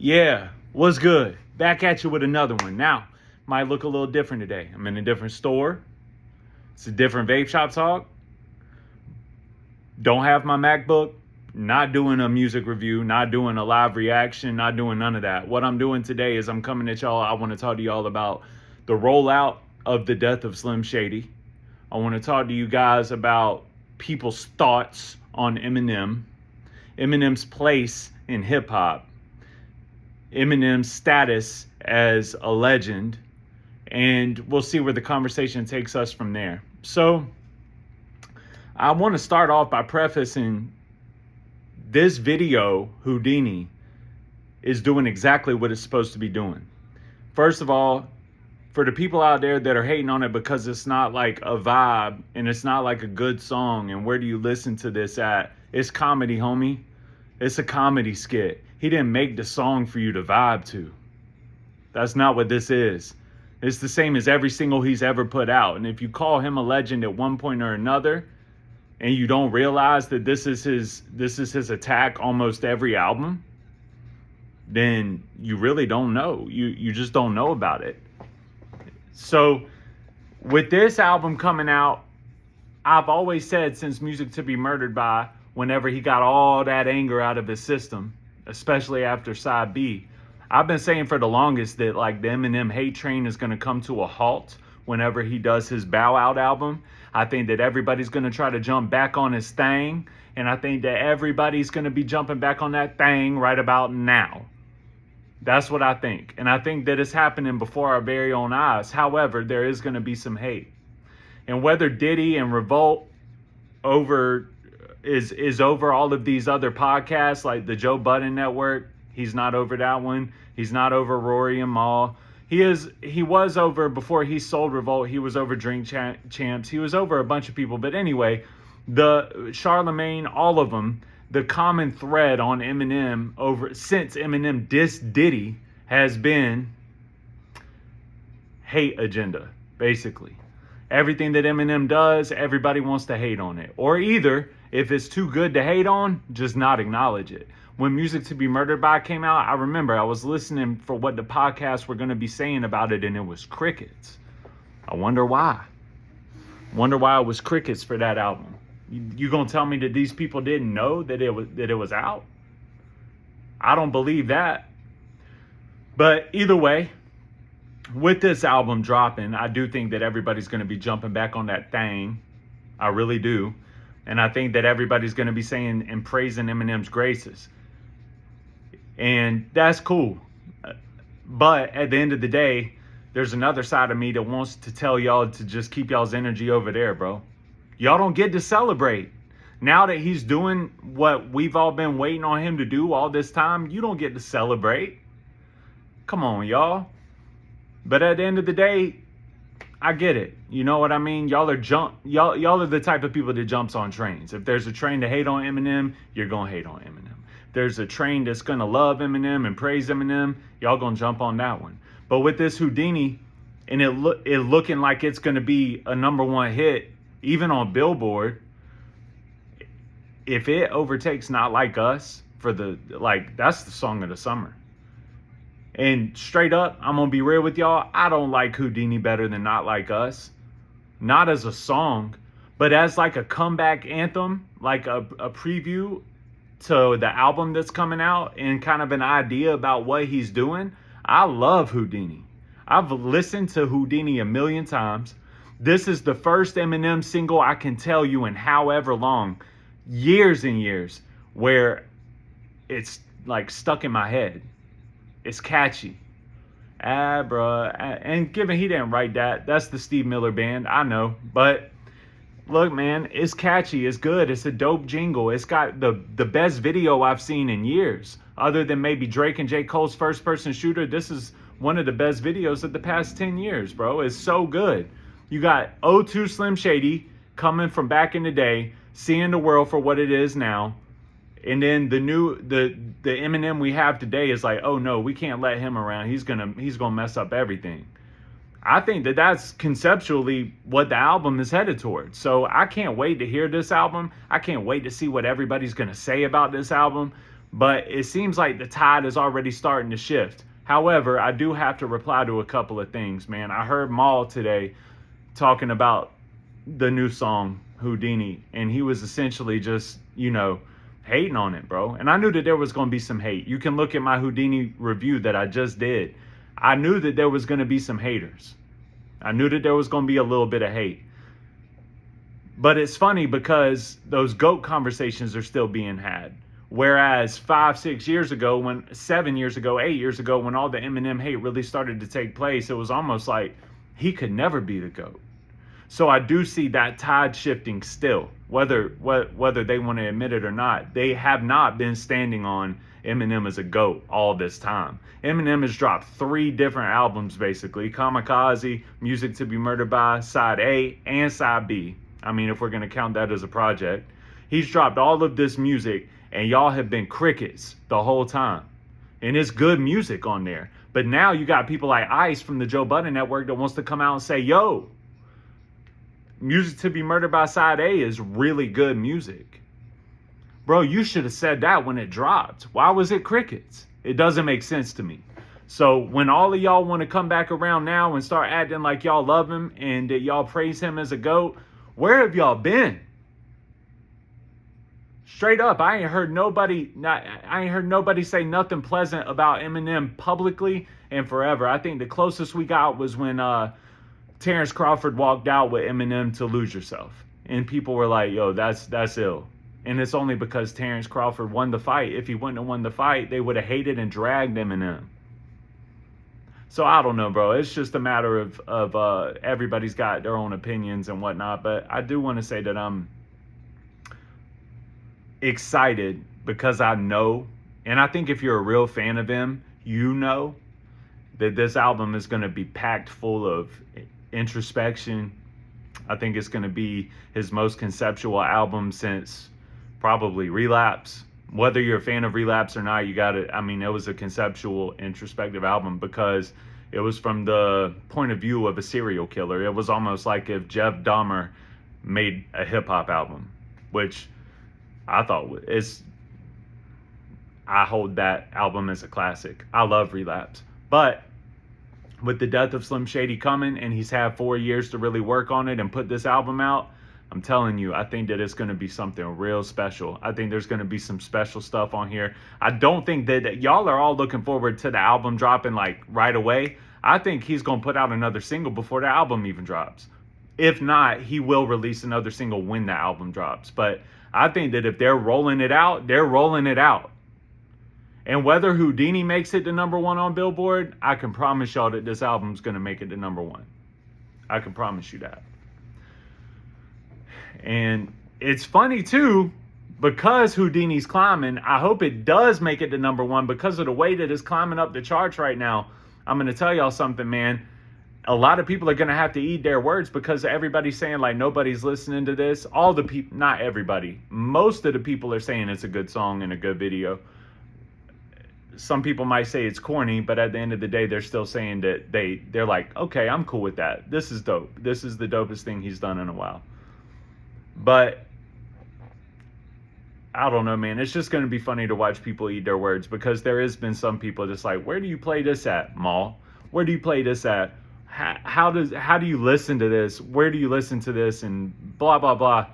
Yeah, what's good? Back at you with another one. Now, might look a little different today. I'm in a different store. It's a different vape shop talk. Don't have my MacBook. Not doing a music review, not doing a live reaction, not doing none of that. What I'm doing today is I'm coming at y'all. I want to talk to y'all about the rollout of the death of Slim Shady. I want to talk to you guys about people's thoughts on Eminem, Eminem's place in hip hop, Eminem's status as a legend, and we'll see where the conversation takes us from there. So I want to start off by prefacing this video, Houdini, is doing exactly what it's supposed to be doing. First of all, for the people out there that are hating on it because it's not like a vibe and it's not like a good song, and where do you listen to this at? It's comedy, homie. It's a comedy skit. He didn't make the song for you to vibe to. That's not what this is. It's the same as every single he's ever put out. And if you call him a legend at one point or another, and you don't realize that this is his attack almost every album, then you really don't know. You just don't know about it. So with this album coming out, I've always said since Music to Be Murdered By, whenever he got all that anger out of his system, especially after Side B, I've been saying for the longest that like the Eminem hate train is going to come to a halt whenever he does his Bow Out album. I think that everybody's going to try to jump back on his thing, and I think that everybody's going to be jumping back on that thing right about now. That's what I think, and I think that it's happening before our very own eyes. However, there is going to be some hate, and whether Diddy and Revolt over is over all of these other podcasts like the Joe Budden Network, he's not over that one. He's not over Rory and Mal. He was over, before he sold Revolt, he was over Drink Champs. He was over a bunch of people. But anyway, the Charlemagne, all of them, the common thread on Eminem since Eminem dissed Diddy has been hate agenda, basically. Everything that Eminem does, everybody wants to hate on it. Or either, if it's too good to hate on, just not acknowledge it. When Music to Be Murdered By came out, I remember I was listening for what the podcasts were going to be saying about it, and it was crickets. I wonder why. Wonder why it was crickets for that album. You gonna tell me that these people didn't know that it was out? I don't believe that. But either way, with this album dropping, I do think that everybody's going to be jumping back on that thing. I really do. And I think that everybody's going to be saying and praising Eminem's graces. And that's cool. But at the end of the day, there's another side of me that wants to tell y'all to just keep y'all's energy over there, bro. Y'all don't get to celebrate. Now that he's doing what we've all been waiting on him to do all this time, you don't get to celebrate. Come on, y'all. But at the end of the day, I get it. You know what I mean? Y'all are the type of people that jumps on trains. If there's a train to hate on Eminem, you're going to hate on Eminem. There's a train that's going to love Eminem and praise Eminem, y'all going to jump on that one. But with this Houdini, and it looking like it's going to be a #1 hit, even on Billboard, if it overtakes Not Like Us that's the song of the summer. And straight up, I'm going to be real with y'all, I don't like Houdini better than Not Like Us. Not as a song, but as like a comeback anthem, like a preview to the album that's coming out and kind of an idea about what he's doing. I love Houdini. I've listened to Houdini a million times. This is the first Eminem single I can tell you in however long, years and years, where it's like stuck in my head. It's catchy. Bruh. And given he didn't write that, that's the Steve Miller Band, I know. But look, man, it's catchy. It's good. It's a dope jingle. It's got the best video I've seen in years. Other than maybe Drake and J. Cole's First Person Shooter, this is one of the best videos of the past 10 years, bro. It's so good. You got O2 Slim Shady coming from back in the day, seeing the world for what it is now. And then the Eminem we have today is like, oh no, we can't let him around. He's gonna mess up everything. I think that that's conceptually what the album is headed towards. So I can't wait to hear this album. I can't wait to see what everybody's gonna say about this album. But it seems like the tide is already starting to shift. However, I do have to reply to a couple of things, man. I heard Maul today talking about the new song Houdini, and he was essentially just, hating on it, bro. And I knew that there was going to be some hate. You can look at my Houdini review that I just did. I knew that there was going to be some haters. I knew that there was going to be a little bit of hate. But it's funny because those GOAT conversations are still being had. Whereas 5, 6 years ago, 7 years ago, 8 years ago, when all the Eminem hate really started to take place, it was almost like he could never be the GOAT. So I do see that tide shifting still, whether they want to admit it or not. They have not been standing on Eminem as a GOAT all this time. Eminem has dropped 3 different albums, basically. Kamikaze, Music to be Murdered By, Side A, and Side B. I mean, if we're going to count that as a project. He's dropped all of this music, and y'all have been crickets the whole time. And it's good music on there. But now you got people like Ice from the Joe Budden Network that wants to come out and say, yo, Music to be Murdered By Side A is really good music. Bro, you should have said that when it dropped. Why was it crickets? It doesn't make sense to me. So when all of y'all want to come back around now and start acting like y'all love him and that y'all praise him as a GOAT, where have y'all been? Straight up, I ain't heard nobody say nothing pleasant about Eminem publicly and forever. I think the closest we got was when Terrence Crawford walked out with Eminem to Lose Yourself. And people were like, yo, that's ill. And it's only because Terrence Crawford won the fight. If he wouldn't have won the fight, they would have hated and dragged Eminem. So I don't know, bro. It's just a matter of everybody's got their own opinions and whatnot. But I do want to say that I'm excited because I know, and I think if you're a real fan of him, you know that this album is going to be packed full of introspection. I think it's going to be his most conceptual album since probably Relapse. Whether you're a fan of Relapse or not, it was a conceptual, introspective album because it was from the point of view of a serial killer. It was almost like if Jeff Dahmer made a hip-hop album, which I thought I hold that album as a classic. I love Relapse. But with the death of Slim Shady coming, and he's had 4 years to really work on it and put this album out, I'm telling you, I think that it's going to be something real special. I think there's going to be some special stuff on here. I don't think that y'all are all looking forward to the album dropping like right away. I think he's going to put out another single before the album even drops. If not, he will release another single when the album drops. But I think that if they're rolling it out, they're rolling it out. And whether Houdini makes it to #1 on Billboard, I can promise y'all that this album's going to make it to #1. I can promise you that. And it's funny too, because Houdini's climbing, I hope it does make it to #1 because of the way that it's climbing up the charts right now. I'm going to tell y'all something, man. A lot of people are going to have to eat their words because everybody's saying like nobody's listening to this. All the people, not everybody, most of the people are saying it's a good song and a good video. Some people might say it's corny, but at the end of the day, they're still saying that they're like, okay, I'm cool with that. This is dope. This is the dopest thing he's done in a while. But I don't know, man. It's just going to be funny to watch people eat their words because there has been some people just like, where do you play this at, Maul? Where do you play this at? How do you listen to this? Where do you listen to this? And blah, blah, blah.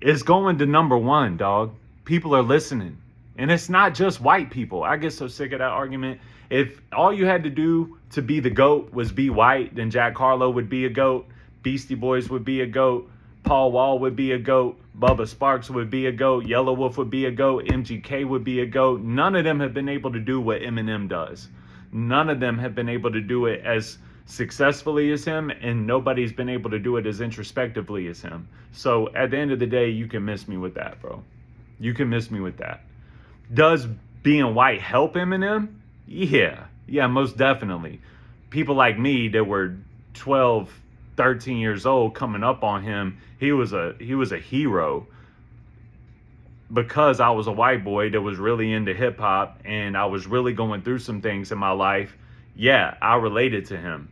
It's going to #1, dog. People are listening. And it's not just white people. I get so sick of that argument. If all you had to do to be the GOAT was be white, then Jack Harlow would be a GOAT. Beastie Boys would be a GOAT. Paul Wall would be a GOAT. Bubba Sparks would be a GOAT. Yellow Wolf would be a GOAT. MGK would be a GOAT. None of them have been able to do what Eminem does. None of them have been able to do it as successfully as him, and nobody's been able to do it as introspectively as him. So at the end of the day, you can miss me with that, bro. You can miss me with that. Does being white help Eminem? Yeah, most definitely. People like me that were 12, 13 years old coming up on him, he was a hero because I was a white boy that was really into hip hop and I was really going through some things in my life. Yeah, I related to him.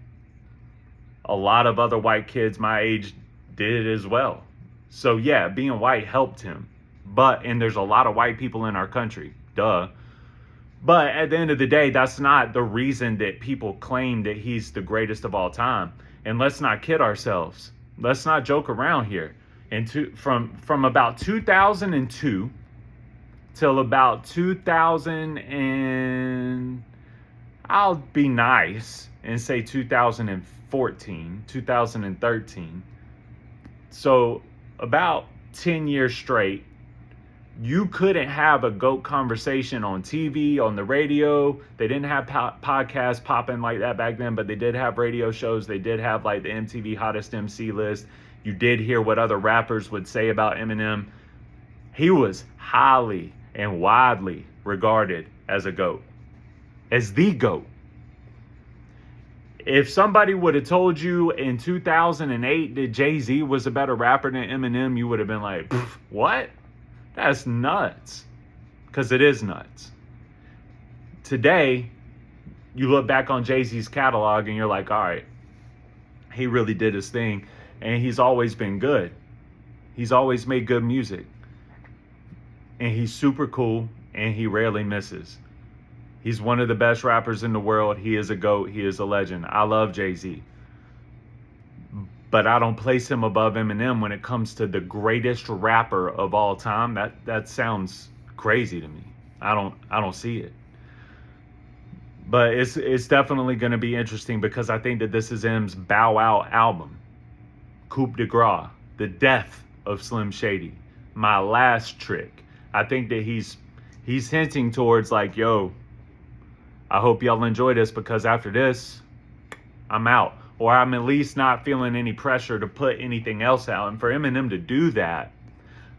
A lot of other white kids my age did as well. So yeah, being white helped him. and there's a lot of white people in our country, duh. But at the end of the day, that's not the reason that people claim that he's the greatest of all time. And let's not kid ourselves. Let's not joke around here. And from about 2002 till about 2000 and I'll be nice and say 2014, 2013. So about 10 years straight, you couldn't have a GOAT conversation on TV, on the radio. They didn't have podcasts popping like that back then, but they did have radio shows. They did have like the MTV Hottest MC list. You did hear what other rappers would say about Eminem. He was highly and widely regarded as a GOAT, as the GOAT. If somebody would have told you in 2008 that Jay-Z was a better rapper than Eminem, you would have been like, what? That's nuts. Because it is nuts. Today, you look back on Jay-Z's catalog and you're like, all right, he really did his thing. And he's always been good. He's always made good music. And he's super cool and he rarely misses. He's one of the best rappers in the world. He is a GOAT. He is a legend. I love Jay-Z. But I don't place him above Eminem when it comes to the greatest rapper of all time. That sounds crazy to me. I don't see it. But it's definitely going to be interesting because I think that this is M's Bow Out album. Coup de Grace, the death of Slim Shady, my last trick. I think that he's hinting towards like, yo, I hope y'all enjoy this because after this, I'm out. Or I'm at least not feeling any pressure to put anything else out. And for Eminem to do that,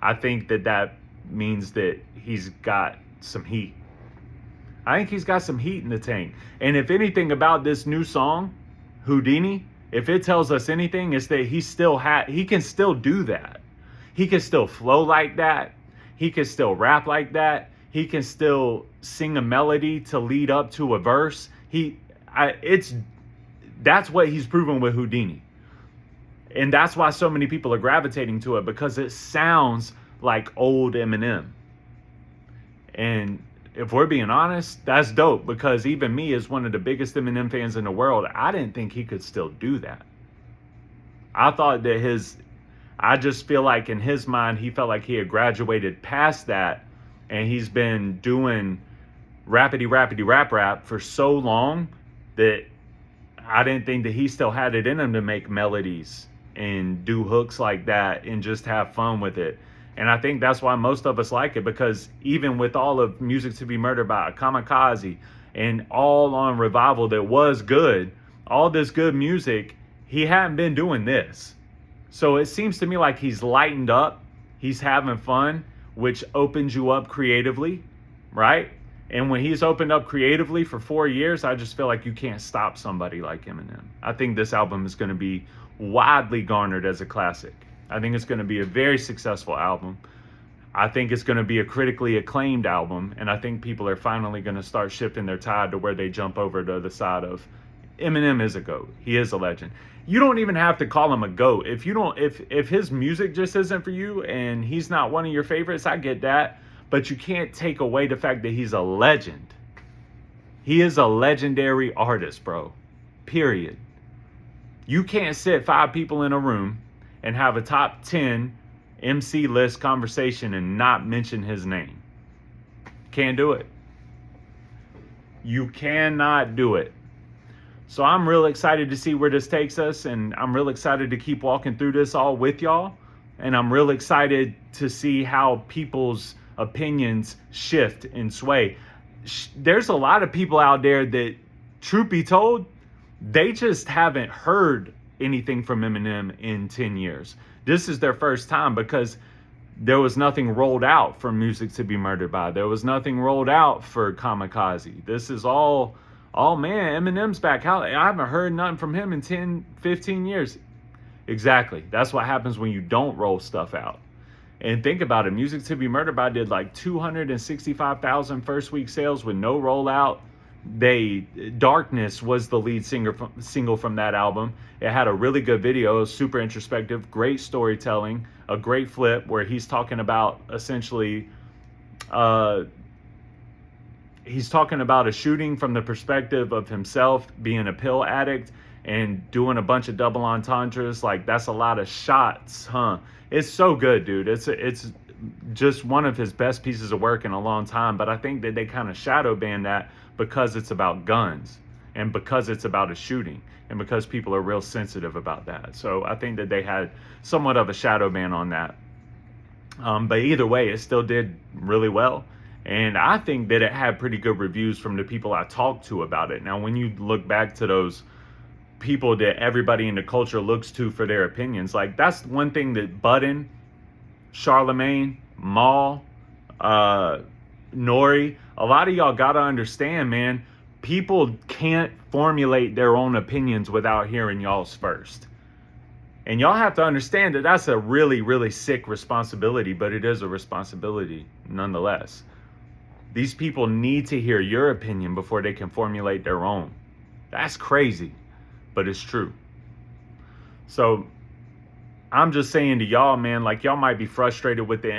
I think that means that he's got some heat. I think he's got some heat in the tank. And if anything about this new song, Houdini, if it tells us anything, it's that he can still do that. He can still flow like that. He can still rap like that. He can still sing a melody to lead up to a verse. That's what he's proven with Houdini. And that's why so many people are gravitating to it because it sounds like old Eminem. And if we're being honest, that's dope because even me as one of the biggest Eminem fans in the world, I didn't think he could still do that. I thought that I just feel like in his mind, he felt like he had graduated past that and he's been doing rappity rap for so long that I didn't think that he still had it in him to make melodies and do hooks like that and just have fun with it. And I think that's why most of us like it because even with all of Music to Be Murdered by Kamikaze and all on Revival that was good, all this good music, he hadn't been doing this. So it seems to me like he's lightened up, he's having fun, which opens you up creatively, right? And when he's opened up creatively for 4 years, I just feel like you can't stop somebody like Eminem. I think this album is going to be widely garnered as a classic. I think it's going to be a very successful album. I think it's going to be a critically acclaimed album. And I think people are finally going to start shifting their tide to where they jump over to the side of Eminem is a GOAT. He is a legend. You don't even have to call him a GOAT. If his music just isn't for you and he's not one of your favorites, I get that. But you can't take away the fact that he's a legend. He is a legendary artist, bro. Period. You can't sit 5 people in a room and have a top 10 MC list conversation and not mention his name. Can't do it. You cannot do it. So I'm real excited to see where this takes us, and I'm real excited to keep walking through this all with y'all. And I'm real excited to see how people's opinions shift and sway. There's a lot of people out there that, truth be told, they just haven't heard anything from Eminem in 10 years. This is their first time because there was nothing rolled out for Music to Be Murdered by. There was nothing rolled out for Kamikaze. This is all man, Eminem's back. I haven't heard nothing from him in 10, 15 years. Exactly. That's what happens when you don't roll stuff out. And think about it. Music to Be Murdered by did like 265,000 first week sales with no rollout. Darkness was the lead single from that album. It had a really good video, super introspective, great storytelling, a great flip where he's talking about essentially, uh, he's talking about a shooting from the perspective of himself being a pill addict and doing a bunch of double entendres. Like, that's a lot of shots, huh? It's so good, dude. It's just one of his best pieces of work in a long time. But I think that they kind of shadow ban that because it's about guns and because it's about a shooting and because people are real sensitive about that. So I think that they had somewhat of a shadow ban on that. But either way, it still did really well. And I think that it had pretty good reviews from the people I talked to about it. Now, when you look back to those people that everybody in the culture looks to for their opinions, like, that's one thing that Budden, Charlemagne, Maul, Nori, a lot of y'all gotta understand, man. People can't formulate their own opinions without hearing y'all's first. And y'all have to understand that that's a really, really sick responsibility, but it is a responsibility nonetheless. These people need to hear your opinion before they can formulate their own. That's crazy, but it's true. So I'm just saying to y'all, man, like, y'all might be frustrated with the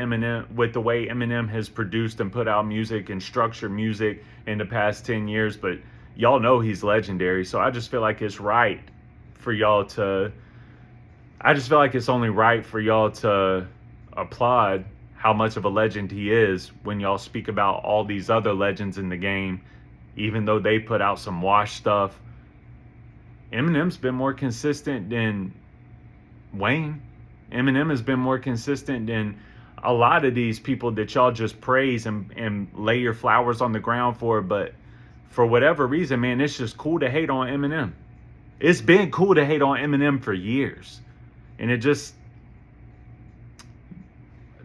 way Eminem has produced and put out music and structured music in the past 10 years, but y'all know he's legendary. So I just feel like it's right for y'all to, I just feel like it's only right for y'all to applaud how much of a legend he is when y'all speak about all these other legends in the game, even though they put out some wash stuff. Eminem's been more consistent than Wayne. Eminem has been more consistent than a lot of these people that y'all just praise and lay your flowers on the ground for. But for whatever reason, man, it's just cool to hate on Eminem. It's been cool to hate on Eminem for years. And it just,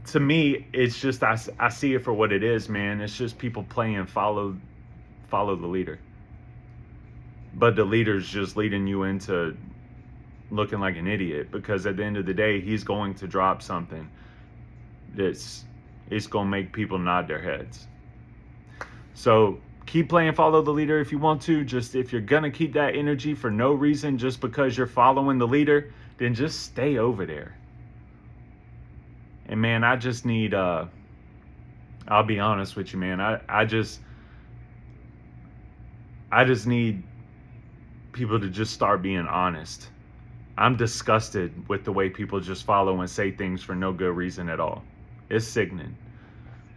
to me, it's just, I see it for what it is, man. It's just people playing follow the leader. But the leader's just leading you into looking like an idiot, because at the end of the day, he's going to drop something it's going to make people nod their heads. So keep playing follow the leader if you want to. Just, if you're going to keep that energy for no reason, just because you're following the leader, then just stay over there. And man, I just need, I'll be honest with you, man. I just need people to just start being honest. I'm disgusted with the way people just follow and say things for no good reason at all. It's sickening.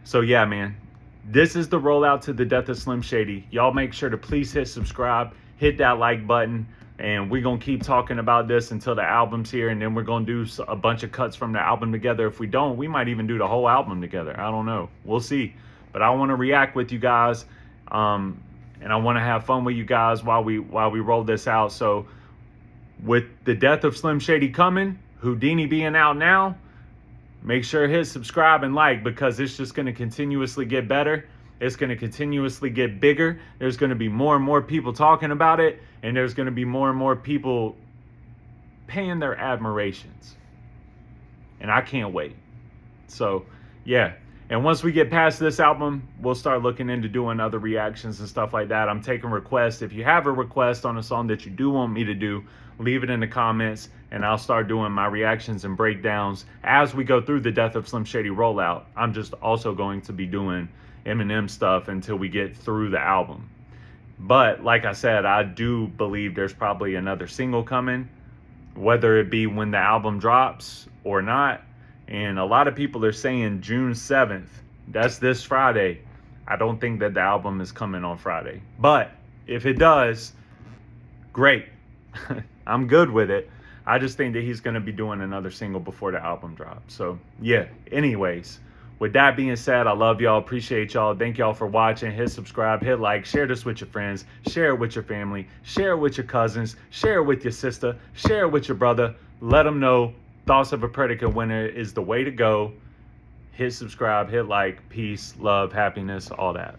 So yeah, man, this is the rollout to the death of Slim Shady. Y'all make sure to please hit subscribe, hit that like button, and we're going to keep talking about this until the album's here, and then we're going to do a bunch of cuts from the album together. If we don't, we might even do the whole album together. I don't know. We'll see. But I want to react with you guys, and I want to have fun with you guys while we roll this out. So with the death of Slim Shady coming, Houdini being out now, make sure to hit subscribe and like, because it's just going to continuously get better. It's going to continuously get bigger. There's going to be more and more people talking about it, and there's going to be more and more people paying their admirations. And I can't wait. So, yeah. And once we get past this album, we'll start looking into doing other reactions and stuff like that. I'm taking requests. If you have a request on a song that you do want me to do, leave it in the comments, and I'll start doing my reactions and breakdowns as we go through the Death of Slim Shady rollout. I'm just also going to be doing Eminem stuff until we get through the album. But like I said, I do believe there's probably another single coming, whether it be when the album drops or not. And a lot of people are saying June 7th. That's this Friday. I don't think that the album is coming on Friday. But if it does, great. I'm good with it. I just think that he's going to be doing another single before the album drops. So, yeah. Anyways, with that being said, I love y'all. Appreciate y'all. Thank y'all for watching. Hit subscribe, hit like, share this with your friends, share it with your family, share it with your cousins, share it with your sister, share it with your brother. Let them know Thoughts of a Predicate Winner is the way to go. Hit subscribe, hit like, peace, love, happiness, all that.